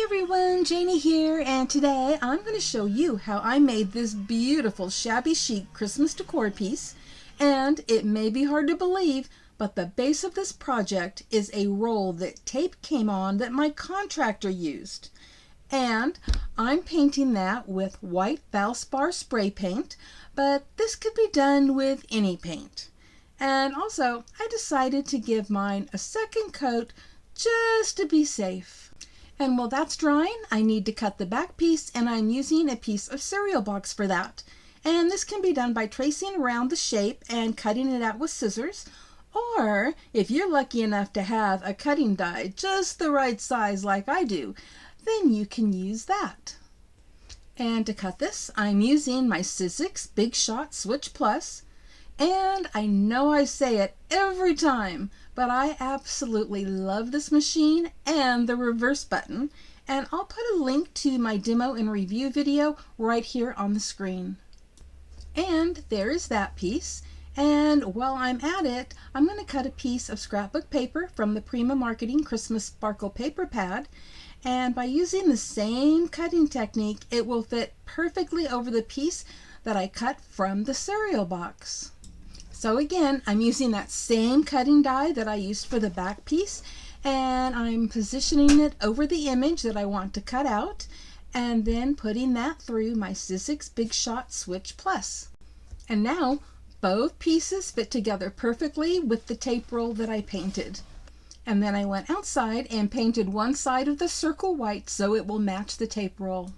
everyone, Janie here, and today I'm going to show you how I made this beautiful Shabby Chic Christmas decor piece. And it may be hard to believe, but the base of this project is a roll that tape came on that my contractor used. And I'm painting that with white Valspar spray paint, but this could be done with any paint. And also, I decided to give mine a second coat just to be safe. And while that's drying, I need to cut the back piece, and I'm using a piece of cereal box for that. And this can be done by tracing around the shape and cutting it out with scissors, or if you're lucky enough to have a cutting die just the right size like I do, then you can use that. And to cut this, I'm using my Sizzix Big Shot Switch Plus. And I know I say it every time, but I absolutely love this machine and the reverse button, and I'll put a link to my demo and review video right here on the screen. And there is that piece, and while I'm at it, I'm going to cut a piece of scrapbook paper from the Prima Marketing Christmas Sparkle paper pad, and by using the same cutting technique, it will fit perfectly over the piece that I cut from the cereal box. So again, I'm using that same cutting die that I used for the back piece, and I'm positioning it over the image that I want to cut out, and then putting that through my Sizzix Big Shot Switch Plus. And now both pieces fit together perfectly with the tape roll that I painted. And then I went outside and painted one side of the circle white so it will match the tape roll.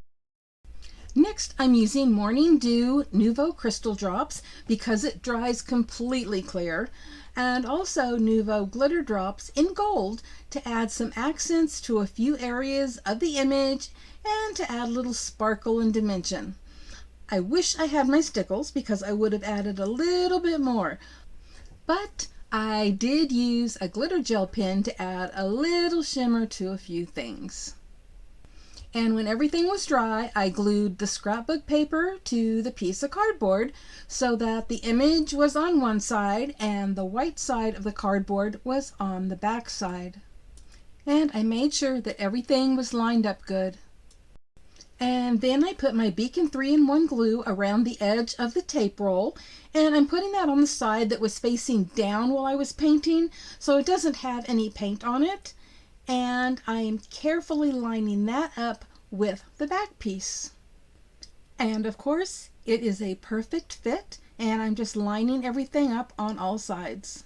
Next, I'm using Morning Dew Nuvo Crystal Drops because it dries completely clear, and also Nuvo Glitter Drops in gold to add some accents to a few areas of the image and to add a little sparkle and dimension. I wish I had my stickles because I would have added a little bit more, but I did use a glitter gel pen to add a little shimmer to a few things. And when everything was dry, I glued the scrapbook paper to the piece of cardboard so that the image was on one side and the white side of the cardboard was on the back side. And I made sure that everything was lined up good. And then I put my Beacon 3-in-1 glue around the edge of the tape roll, and I'm putting that on the side that was facing down while I was painting so it doesn't have any paint on it. And I am carefully lining that up with the back piece. And of course, it is a perfect fit, and I'm just lining everything up on all sides.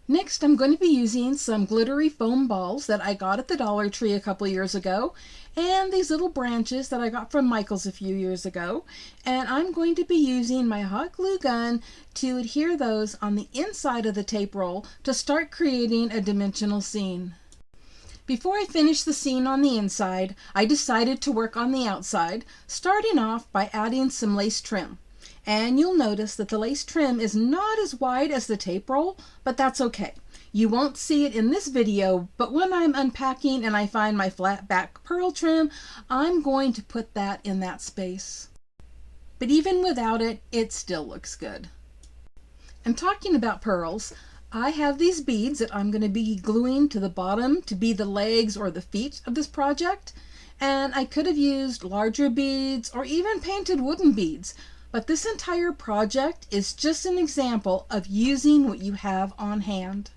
Next, I'm going to be using some glittery foam balls that I got at the Dollar Tree a couple years ago, and these little branches that I got from Michael's a few years ago, and I'm going to be using my hot glue gun to adhere those on the inside of the tape roll to start creating a dimensional scene. Before I finish the scene on the inside, I decided to work on the outside, starting off by adding some lace trim. And you'll notice that the lace trim is not as wide as the tape roll, but that's okay. You won't see it in this video, but when I'm unpacking and I find my flat back pearl trim, I'm going to put that in that space. But even without it, it still looks good. And talking about pearls, I have these beads that I'm going to be gluing to the bottom to be the legs or the feet of this project. And I could have used larger beads or even painted wooden beads. But this entire project is just an example of using what you have on hand.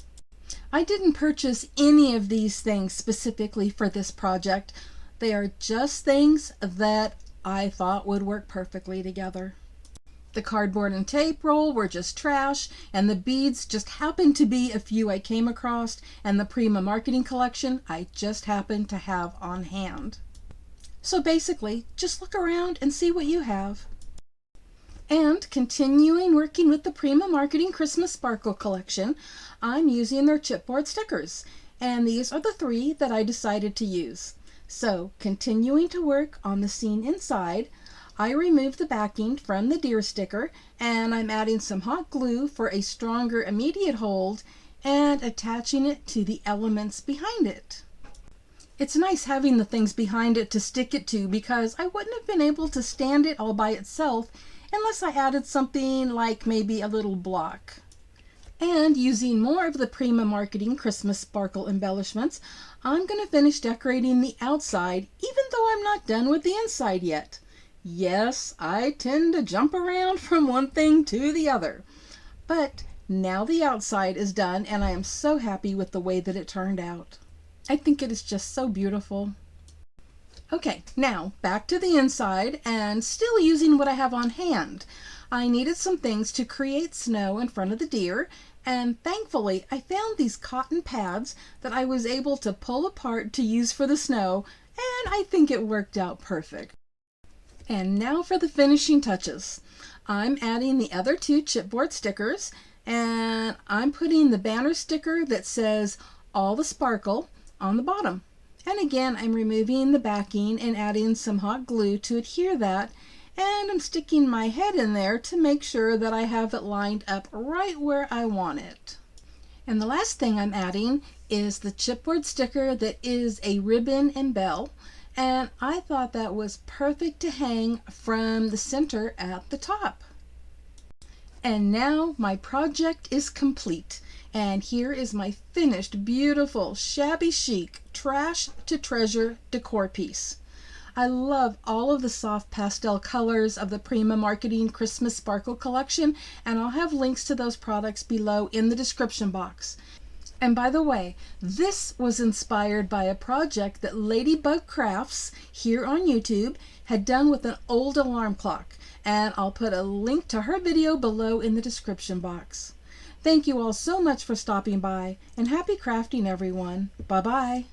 I didn't purchase any of these things specifically for this project. They are just things that I thought would work perfectly together. The cardboard and tape roll were just trash, and the beads just happened to be a few I came across, and the Prima Marketing collection I just happened to have on hand. So basically, just look around and see what you have. And continuing working with the Prima Marketing Christmas Sparkle collection, I'm using their chipboard stickers, and these are the 3 that I decided to use. So continuing to work on the scene inside, I removed the backing from the deer sticker, and I'm adding some hot glue for a stronger immediate hold and attaching it to the elements behind it. It's nice having the things behind it to stick it to because I wouldn't have been able to stand it all by itself unless I added something like maybe a little block. And using more of the Prima Marketing Christmas sparkle embellishments, I'm going to finish decorating the outside, even though I'm not done with the inside yet. Yes, I tend to jump around from one thing to the other. But now the outside is done, and I am so happy with the way that it turned out. I think it is just so beautiful. Okay, now back to the inside, and still using what I have on hand. I needed some things to create snow in front of the deer, and thankfully I found these cotton pads that I was able to pull apart to use for the snow, and I think it worked out perfect. And now for the finishing touches. I'm adding the other two chipboard stickers, and I'm putting the banner sticker that says all the sparkle on the bottom. And again, I'm removing the backing and adding some hot glue to adhere that, and I'm sticking my head in there to make sure that I have it lined up right where I want it. And the last thing I'm adding is the chipboard sticker that is a ribbon and bell, and I thought that was perfect to hang from the center at the top. And now my project is complete, and here is my finished beautiful shabby chic trash to treasure decor piece. I love all of the soft pastel colors of the Prima Marketing Christmas Sparkle collection, and I'll have links to those products below in the description box. And by the way, this was inspired by a project that Ladybug Crafts here on YouTube had done with an old alarm clock, and I'll put a link to her video below in the description box. Thank you all so much for stopping by, and happy crafting, everyone. Bye-bye.